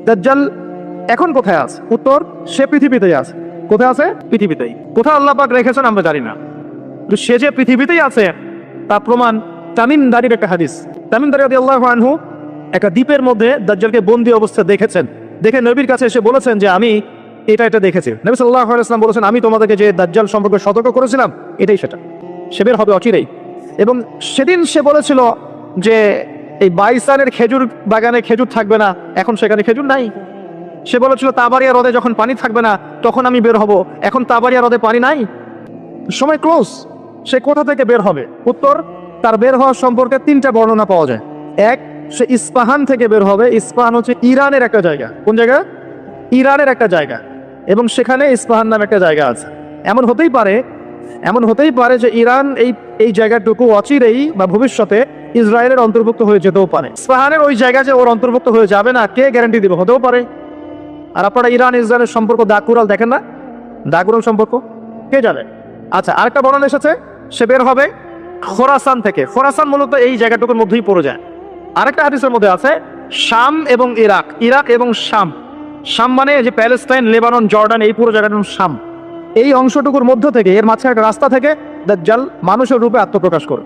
দাজ্জাল এখন কোথায় আছে? উত্তর, সে পৃথিবীতেই আছে। কোথায় আছে? পৃথিবীতেই। কোথায় আল্লাহ পাক রেখেছেন আমরা জানি না, কিন্তু সে যে পৃথিবীতেই আছে তার প্রমাণ তামিম দারির একটা হাদিস। তামিম দারি রাদিয়াল্লাহু আনহু একটা দ্বীপের মধ্যে দাজ্জালকে বন্দী অবস্থায় দেখেছেন। দেখে নবীর কাছে এসে বলেছেন যে আমি এটা দেখেছি। নবী সাল্লাল্লাহু আলাইহি ওয়াসাল্লাম বলেছেন, আমি তোমাদেরকে যে দাজ্জাল সম্পর্কে সতর্ক করেছিলাম এটাই সেটা, সে বের হবে অচিরেই। এবং সেদিন সে বলেছিল যে এই বাইসানের খেজুর বাগানে খেজুর থাকবে না, এখন সেখানে খেজুর নাই। সে বলেছিল তাবারিয়া হ্রদে যখন পানি থাকবে না তখন আমি বের হব, এখন তাবারিয়া হ্রদে পানি নাই, সময় ক্লোজ। সে কোথা থেকে বের হবে? উত্তর, তার বের হওয়ার সম্পর্কে তিনটা বর্ণনা পাওয়া যায়। এক, সে ইস্পাহান থেকে বের হবে। ইস্পাহান হচ্ছে ইরানের একটা জায়গা। কোন জায়গা? ইরানের একটা জায়গা, এবং সেখানে ইস্পাহান নামে একটা জায়গা আছে। এমন হতেই পারে যে ইরান এই জায়গাটুকু অচিরেই বা ভবিষ্যতে ইসরায়েলের অন্তর্ভুক্ত হয়ে যেতেও পারে। ইস্পাহানের ওই জায়গা যে ওর অন্তর্ভুক্ত হয়ে যাবে না, কে গ্যারান্টি দিবে? হতেও পারে। আর আপনারা ইরান ইসরায়েলের সম্পর্ক দাকুরাল দেখেন না? দাকুরাল সম্পর্ক কে জানে? আচ্ছা, আরেকটা বর্ণনা এসেছে সে বের হবে খোরাসান থেকে। খোরাসান মূলত এই জায়গাটুকুর মধ্যেই পড়ে যায়। আরেকটা হাদিসের মধ্যে আছে শাম এবং ইরাক, ইরাক এবং শাম। শাম মানে যে প্যালেস্টাইন, লেবানন, জর্ডান, এই পুরো জায়গাটার শাম। এই অংশটুকুর মধ্য থেকে, এর মাঝখানে একটা রাস্তা থেকে দাজ্জাল মানুষের রূপে আত্মপ্রকাশ করে।